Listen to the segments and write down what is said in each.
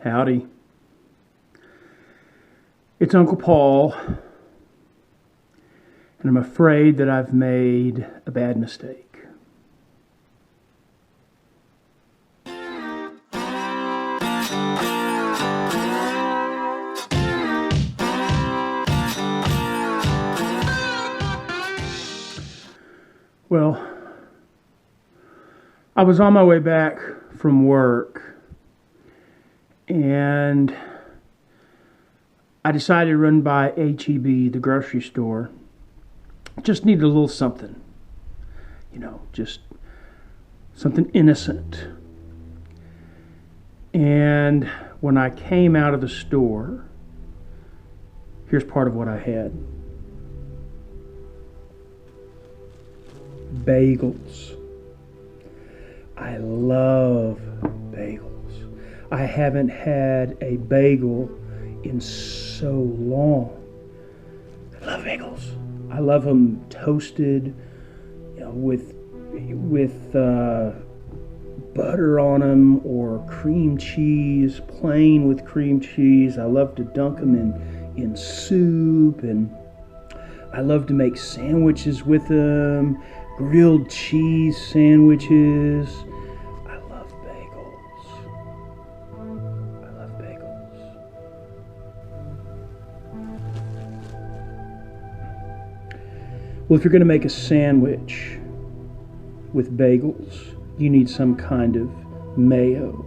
Howdy. It's Uncle Paul, and I'm afraid that I've made a bad mistake. Well, I was on my way back from work, and I decided to run by H-E-B, the grocery store. Just needed a little something, just something innocent. And when I came out of the store, here's part of what I had. Bagels. I love bagels. I haven't had a bagel in so long. I love bagels. I love them toasted, with butter on them, or cream cheese, plain with cream cheese. I love to dunk them in soup, and I love to make sandwiches with them. Grilled cheese sandwiches. I love bagels. I love bagels. Well, if you're going to make a sandwich with bagels, you need some kind of mayo.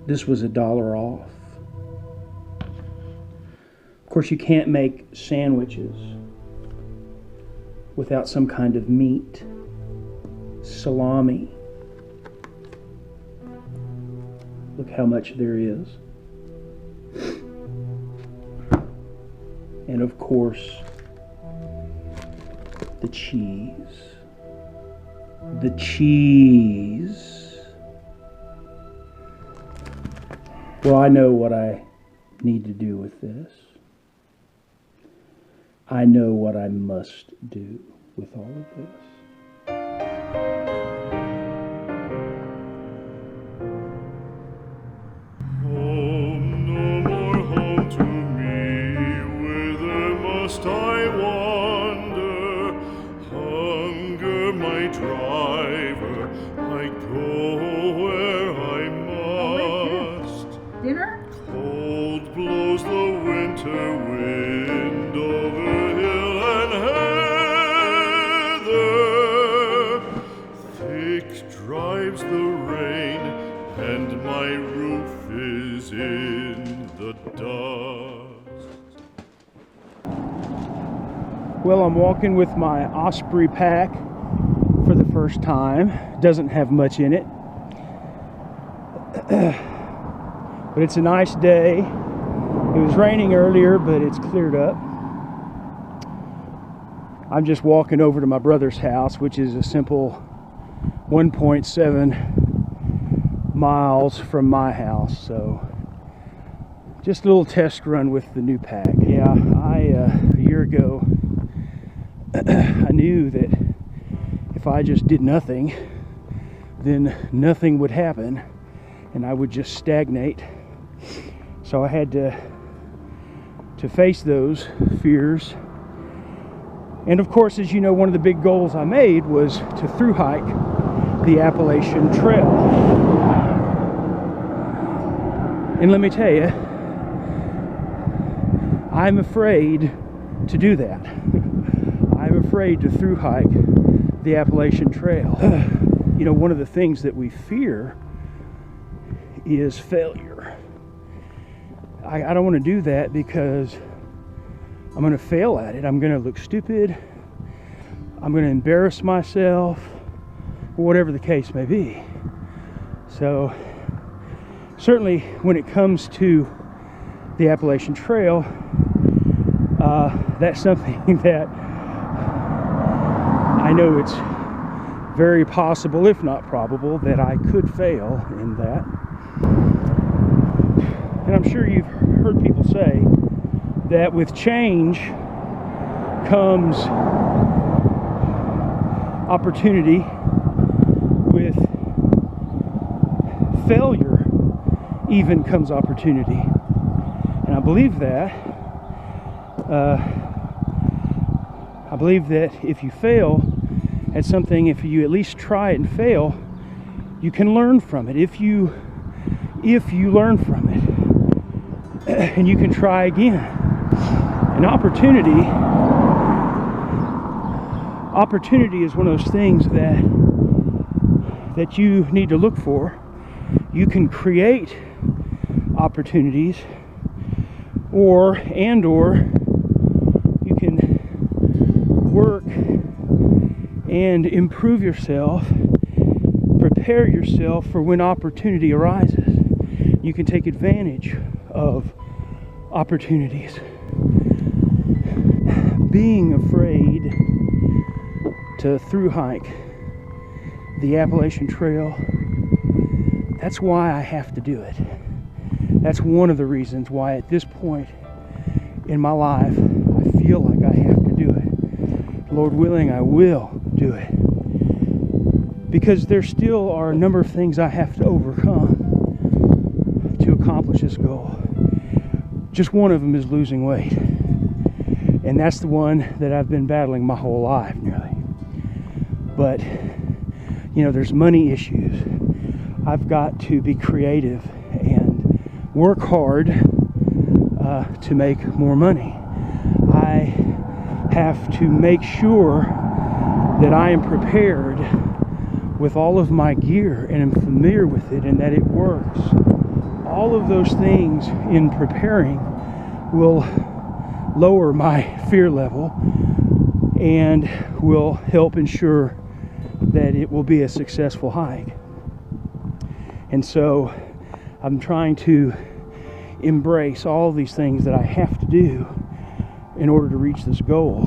This was $1 off. Of course, you can't make sandwiches without some kind of meat. Salami. Look how much there is. And of course, the cheese. The cheese. Well, I know what I need to do with this. I know what I must do with all of this. Home, no more home to me, whither must I wander? Hunger, my driver, I go where I must. Dinner? Cold blows the winter wind over hill and heather. Thick drives the rain, and my roof is in the dust. Well, I'm walking with my Osprey pack for the first time. Doesn't have much in it. But it's a nice day. It was raining earlier, but it's cleared up. I'm just walking over to my brother's house, which is a simple 1.7 miles from my house. So just a little test run with the new pack. Yeah, a year ago, I knew that if I just did nothing, then nothing would happen and I would just stagnate. So I had to face those fears. And of course, as you know, one of the big goals I made was to thru-hike the Appalachian Trail. And let me tell you, I'm afraid to do that. I'm afraid to thru-hike the Appalachian Trail. One of the things that we fear is failure. I don't want to do that because I'm going to fail at it. I'm going to look stupid. I'm going to embarrass myself, or whatever the case may be. So certainly when it comes to the Appalachian Trail, that's something that I know it's very possible, if not probable, that I could fail in that. And I'm sure you've heard people say that with change comes opportunity, with failure even comes opportunity. And I believe that. I believe that if you fail at something, if you at least try it and fail, you can learn from it. If you learn from it, and you can try again. An opportunity is one of those things that you need to look for. You can create opportunities, or you can work and improve yourself, prepare yourself for when opportunity arises. You can take advantage of opportunities. Being afraid to thru-hike the Appalachian Trail, that's why I have to do it. That's one of the reasons why at this point in my life I feel like I have to do it. Lord willing, I will do it. Because there still are a number of things I have to overcome to accomplish this goal. Just one of them is losing weight. And that's the one that I've been battling my whole life nearly. But, there's money issues. I've got to be creative and work hard to make more money. I have to make sure that I am prepared with all of my gear and am familiar with it and that it works. All of those things in preparing will lower my fear level and will help ensure that it will be a successful hike. And so I'm trying to embrace all of these things that I have to do in order to reach this goal.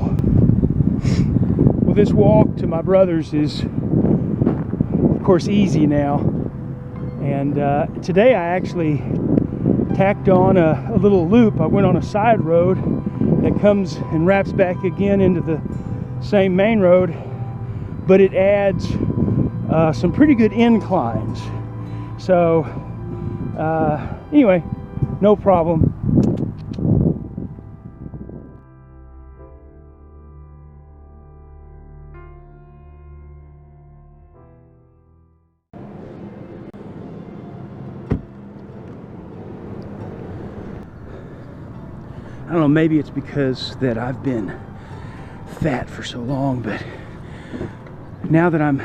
Well, this walk to my brother's is, of course, easy now. And today I actually tacked on a little loop. I went on a side road that comes and wraps back again into the same main road, but it adds some pretty good inclines. So anyway, no problem. I don't know, maybe it's because that I've been fat for so long, but now that I'm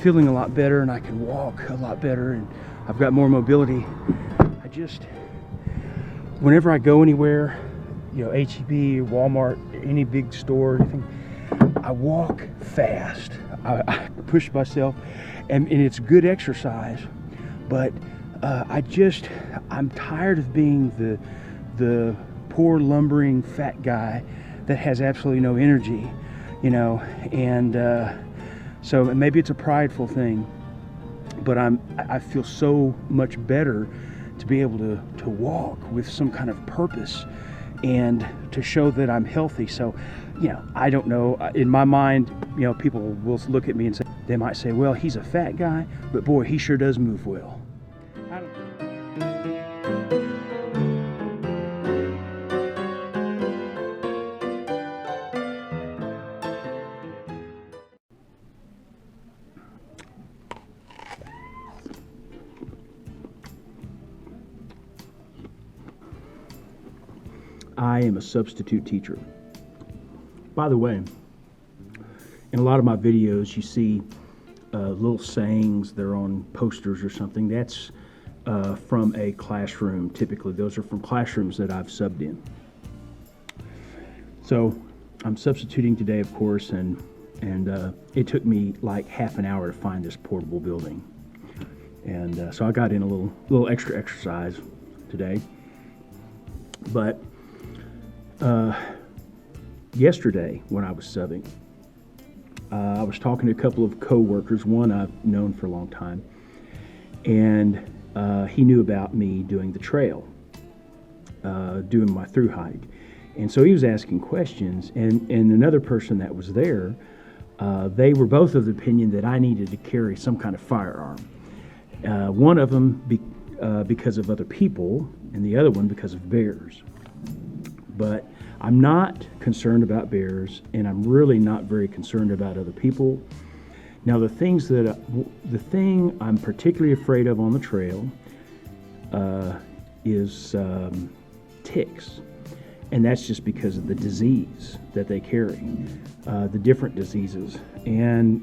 feeling a lot better and I can walk a lot better and I've got more mobility, whenever I go anywhere, H-E-B, Walmart, any big store, anything, I walk fast. I push myself, and it's good exercise, but I'm tired of being the poor lumbering fat guy that has absolutely no energy, and so maybe it's a prideful thing, but I feel so much better to be able to walk with some kind of purpose and to show that I'm healthy. So, I don't know, in my mind, people will look at me and say, they might say, well, he's a fat guy, but boy, he sure does move well. I don't know. I am a substitute teacher. By the way, in a lot of my videos, you see little sayings, they're on posters or something. That's from a classroom, typically. Those are from classrooms that I've subbed in. So I'm substituting today, of course, and it took me like half an hour to find this portable building. And so I got in a little extra exercise today. But yesterday when I was subbing, I was talking to a couple of co-workers, one I've known for a long time, and he knew about me doing the trail, doing my thru-hike. And so he was asking questions, and another person that was there, they were both of the opinion that I needed to carry some kind of firearm. One of them because of other people, and the other one because of bears. But I'm not concerned about bears, and I'm really not very concerned about other people. Now, the thing I'm particularly afraid of on the trail is ticks, and that's just because of the disease that they carry, the different diseases. And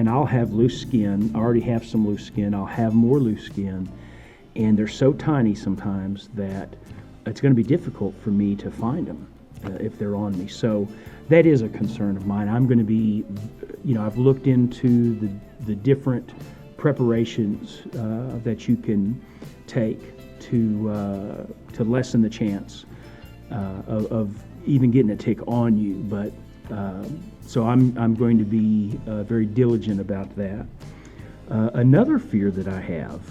I'll have loose skin. I already have some loose skin. I'll have more loose skin, and they're so tiny sometimes that it's going to be difficult for me to find them if they're on me. So that is a concern of mine. I'm going to be, I've looked into the different preparations that you can take to lessen the chance of even getting a tick on you. But so I'm going to be very diligent about that. Another fear that I have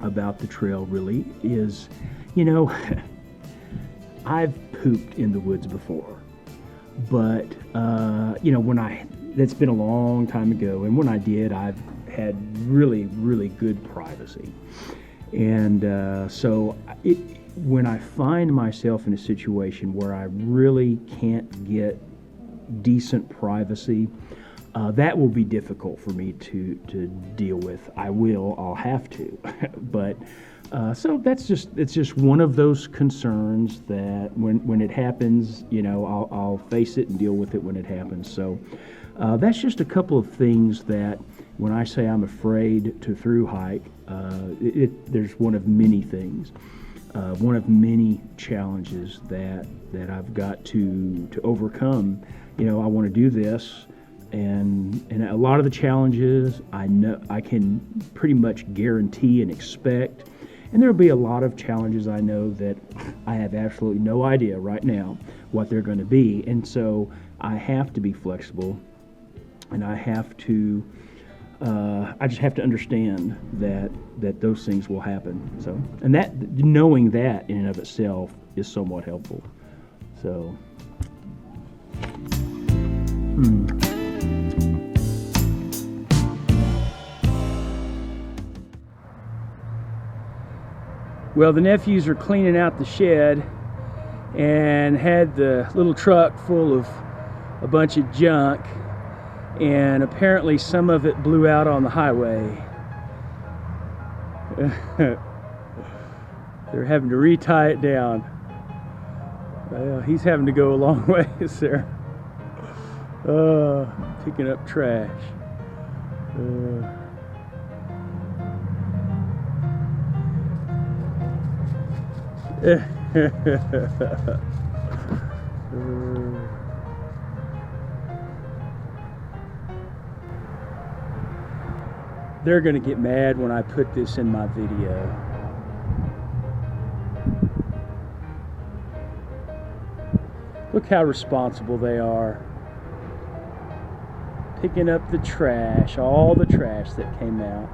about the trail really is, I've pooped in the woods before, but that's been a long time ago, and when I did, I've had really, really good privacy. And when I find myself in a situation where I really can't get decent privacy, that will be difficult for me to deal with. I'll have to, but so it's just one of those concerns that when it happens, I'll face it and deal with it when it happens. So that's just a couple of things that when I say I'm afraid to thru-hike, there's one of many things, one of many challenges that I've got to overcome. I want to do this. And a lot of the challenges I know I can pretty much guarantee and expect. And there'll be a lot of challenges I know that I have absolutely no idea right now what they're going to be. And so I have to be flexible, and I just have to understand that those things will happen. So, and that knowing that in and of itself is somewhat helpful. So. Well, the nephews are cleaning out the shed and had the little truck full of a bunch of junk, and apparently some of it blew out on the highway. They're having to re-tie it down. He's having to go a long ways there. Picking up trash. They're gonna get mad when I put this in my video. Look how responsible they are. Picking up the trash, all the trash that came out.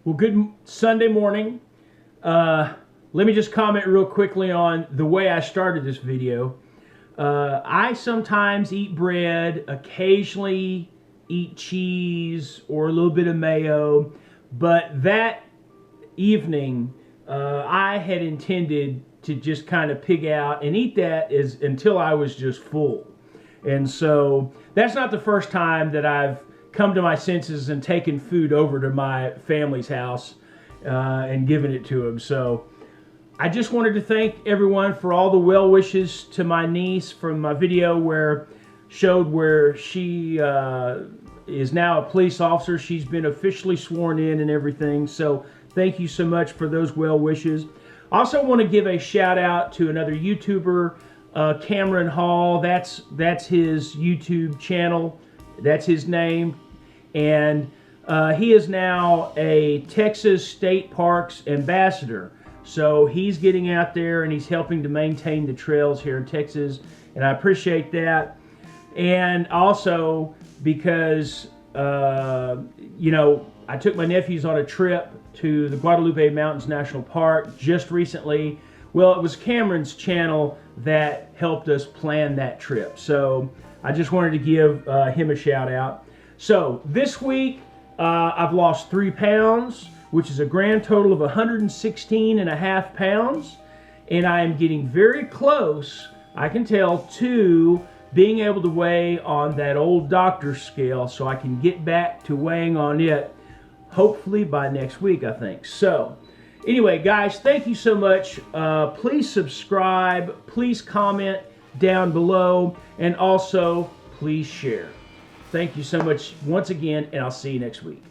Well, good Sunday morning. Let me just comment real quickly on the way I started this video. I sometimes eat bread, occasionally eat cheese or a little bit of mayo, but that evening I had intended to just kind of pig out and eat that until I was just full. And so that's not the first time that I've come to my senses and taken food over to my family's house and given it to them. So I just wanted to thank everyone for all the well wishes to my niece from my video where she is now a police officer. She's been officially sworn in and everything. So thank you so much for those well wishes. I also want to give a shout out to another YouTuber, Cameron Hall. That's his YouTube channel. That's his name. And he is now a Texas State Parks ambassador. So he's getting out there and he's helping to maintain the trails here in Texas. And I appreciate that. And also because, I took my nephews on a trip to the Guadalupe Mountains National Park just recently. Well, it was Cameron's channel that helped us plan that trip. So I just wanted to give him a shout out. So this week, I've lost 3 pounds, which is a grand total of 116.5 pounds. And I am getting very close, I can tell, to being able to weigh on that old doctor's scale, so I can get back to weighing on it hopefully by next week, I think. So anyway, guys, thank you so much. Please subscribe, please comment down below, and also please share. Thank you so much once again, and I'll see you next week.